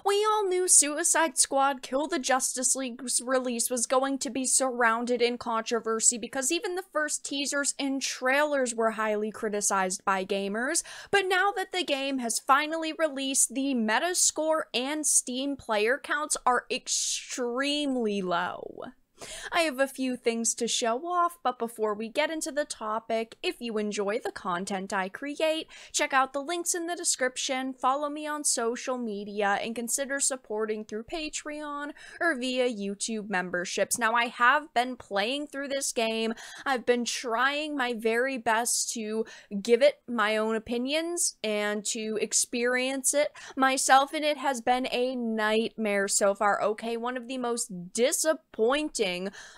We all knew Suicide Squad Kill the Justice League's release was going to be surrounded in controversy because even the first teasers and trailers were highly criticized by gamers, but now that the game has finally released, the Metascore and Steam player counts are extremely low. I have a few things to show off, but before we get into the topic, if you enjoy the content I create, check out the links in the description, follow me on social media, and consider supporting through Patreon or via YouTube memberships. Now, I have been playing through this game. I've been trying my very best to give it my own opinions and to experience it myself, and it has been a nightmare so far. Okay, one of the most disappointing,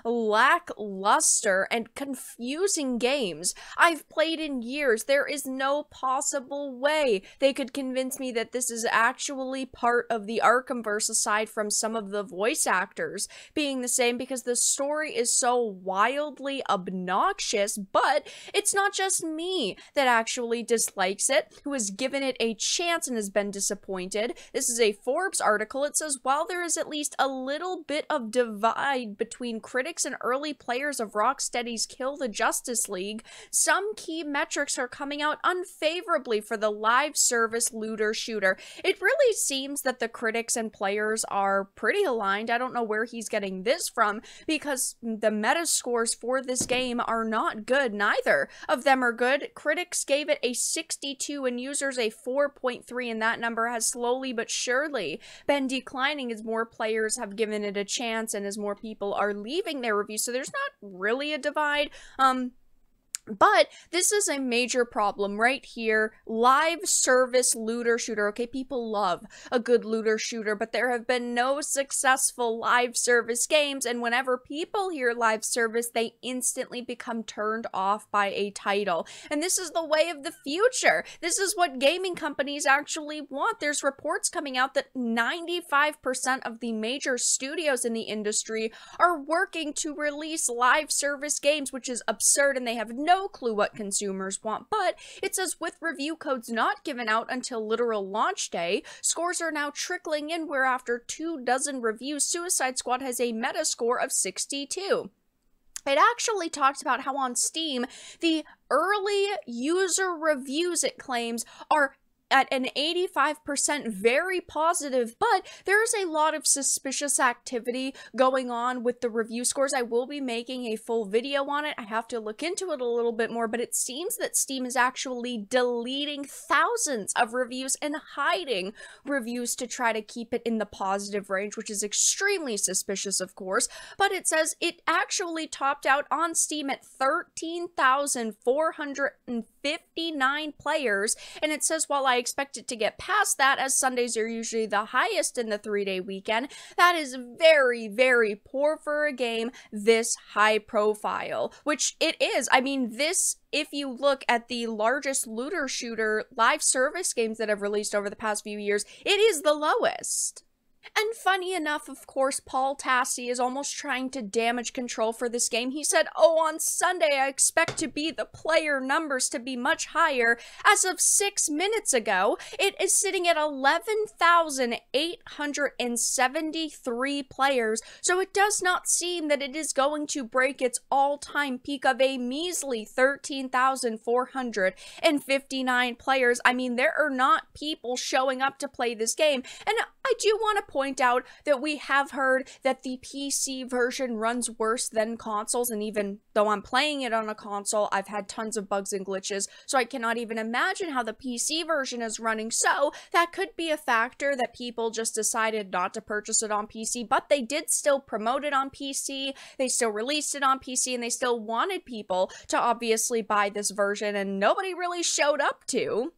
lackluster, and confusing games I've played in years. There is no possible way they could convince me that this is actually part of the Arkhamverse aside from some of the voice actors being the same, because the story is so wildly obnoxious. But it's not just me that actually dislikes it, who has given it a chance and has been disappointed. This is a Forbes article. It says, while there is at least a little bit of divide between critics and early players of Rocksteady's Kill the Justice League, some key metrics are coming out unfavorably for the live service looter shooter. It really seems that the critics and players are pretty aligned. I don't know where he's getting this from, because the Metascores for this game are not good. Neither of them are good. Critics gave it a 62 and users a 4.3, and that number has slowly but surely been declining as more players have given it a chance and as more people are leaving their reviews. So there's not really a divide. But this is a major problem right here. Live service looter shooter. Okay, people love a good looter shooter, but there have been no successful live service games, and whenever people hear live service, they instantly become turned off by a title. And this is the way of the future. This is what gaming companies actually want. There's reports coming out that 95% of the major studios in the industry are working to release live service games, which is absurd, and they have no clue what consumers want. But it says with review codes not given out until literal launch day, scores are now trickling in, where after 24 reviews, Suicide Squad has a Metascore of 62. It actually talks about how on Steam, the early user reviews, it claims, are at an 85% very positive, but there's a lot of suspicious activity going on with the review scores. I will be making a full video on it. I have to look into it a little bit more, but it seems that Steam is actually deleting thousands of reviews and hiding reviews to try to keep it in the positive range, which is extremely suspicious, of course. But it says it actually topped out on Steam at 13,459 players, and it says, while I expect it to get past that, as Sundays are usually the highest in the 3-day weekend, that is very, very poor for a game this high profile, which it is. I mean, this, if you look at the largest looter shooter live service games that have released over the past few years, it is the lowest. And funny enough, of course, Paul Tassi is almost trying to damage control for this game. He said, oh, on Sunday, I expect the player numbers to be much higher. As of 6 minutes ago, it is sitting at 11,873 players. So it does not seem that it is going to break its all-time peak of a measly 13,459 players. I mean, there are not people showing up to play this game. And I do want to point out that we have heard that the PC version runs worse than consoles, and even though I'm playing it on a console, I've had tons of bugs and glitches, so I cannot even imagine how the PC version is running. So that could be a factor that people just decided not to purchase it on PC, but they did still promote it on PC, they still released it on PC, and they still wanted people to obviously buy this version, and nobody really showed up to.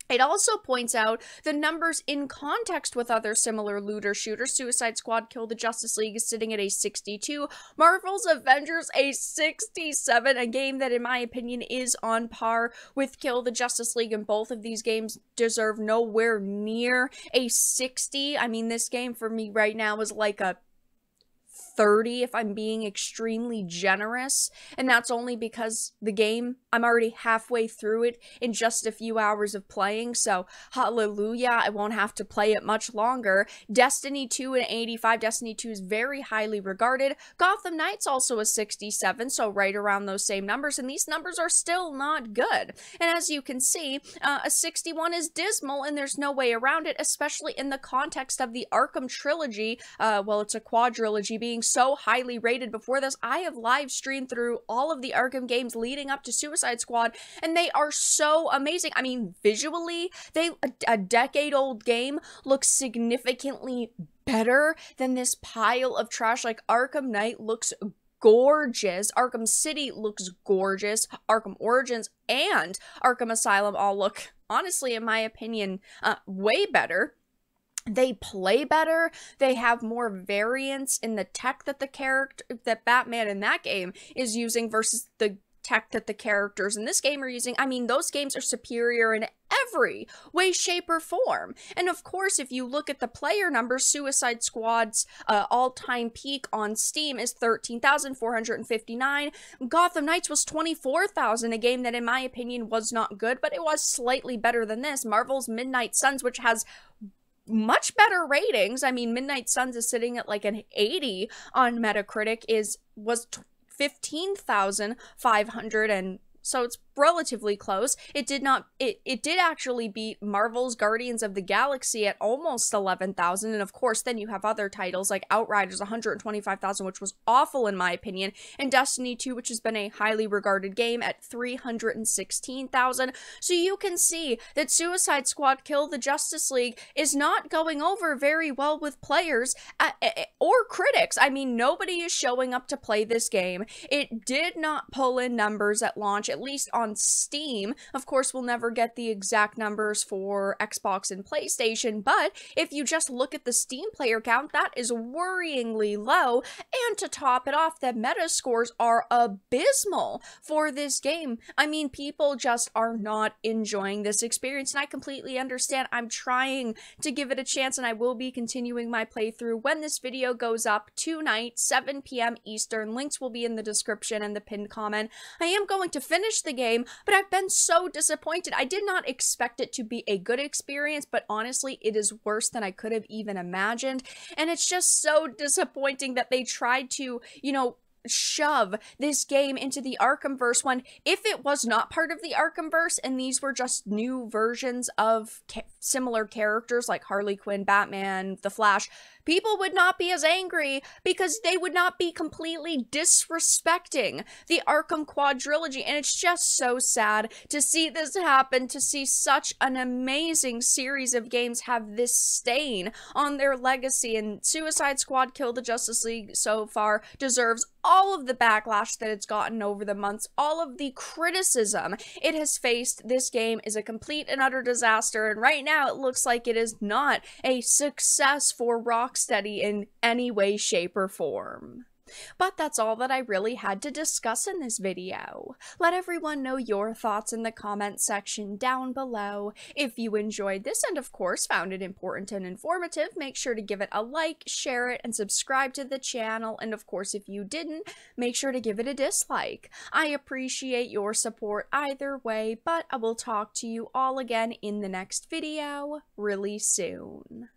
It also points out the numbers in context with other similar looter shooters. Suicide Squad Kill the Justice League is sitting at a 62. Marvel's Avengers a 67, a game that in my opinion is on par with Kill the Justice League, and both of these games deserve nowhere near a 60. I mean, this game for me right now is like a 30 if I'm being extremely generous, and that's only because the game, I'm already halfway through it in just a few hours of playing, so hallelujah, I won't have to play it much longer. Destiny 2 and 85, Destiny 2 is very highly regarded. Gotham Knights also a 67, so right around those same numbers, and these numbers are still not good. And as you can see, a 61 is dismal, and there's no way around it, especially in the context of the Arkham trilogy, well, it's a quadrilogy, being so highly rated. Before this, I have live streamed through all of the Arkham games leading up to Suicide Squad, and they are so amazing. I mean, visually, a decade-old game looks significantly better than this pile of trash. Like, Arkham Knight looks gorgeous, Arkham City looks gorgeous, Arkham Origins and Arkham Asylum all look, honestly, in my opinion, way better. They play better, they have more variance in the tech that that Batman in that game is using versus the tech that the characters in this game are using. I mean, those games are superior in every way, shape, or form. And of course, if you look at the player numbers, Suicide Squad's all-time peak on Steam is 13,459. Gotham Knights was 24,000, a game that in my opinion was not good, but it was slightly better than this. Marvel's Midnight Suns, which has much better ratings. I mean, Midnight Suns is sitting at like an 80 on Metacritic, was 15,500, and so it's relatively close. It did actually beat Marvel's Guardians of the Galaxy at almost 11,000, and of course then you have other titles like Outriders 125,000, which was awful in my opinion, and Destiny 2, which has been a highly regarded game, at 316,000. So you can see that Suicide Squad Kill the Justice League is not going over very well with players or critics. I mean, nobody is showing up to play this game. It did not pull in numbers at launch, at least on Steam. Of course, we'll never get the exact numbers for Xbox and PlayStation, but if you just look at the Steam player count, that is worryingly low, and to top it off, the Metascores are abysmal for this game. I mean, people just are not enjoying this experience, and I completely understand. I'm trying to give it a chance, and I will be continuing my playthrough when this video goes up tonight, 7 p.m. Eastern. Links will be in the description and the pinned comment. I am going to finish the game, but I've been so disappointed. I did not expect it to be a good experience, but honestly, it is worse than I could have even imagined. And it's just so disappointing that they tried to, you know, shove this game into the Arkhamverse when, if it was not part of the Arkhamverse and these were just new versions of similar characters like Harley Quinn, Batman, The Flash, people would not be as angry because they would not be completely disrespecting the Arkham quadrilogy. And it's just so sad to see this happen, to see such an amazing series of games have this stain on their legacy. And Suicide Squad Kill the Justice League so far deserves all of the backlash that it's gotten over the months, all of the criticism it has faced. This game is a complete and utter disaster, and right now it looks like it is not a success for Rocksteady in any way, shape, or form. But that's all that I really had to discuss in this video. Let everyone know your thoughts in the comment section down below. If you enjoyed this and of course found it important and informative, make sure to give it a like, share it, and subscribe to the channel. And of course, if you didn't, make sure to give it a dislike. I appreciate your support either way, but I will talk to you all again in the next video really soon.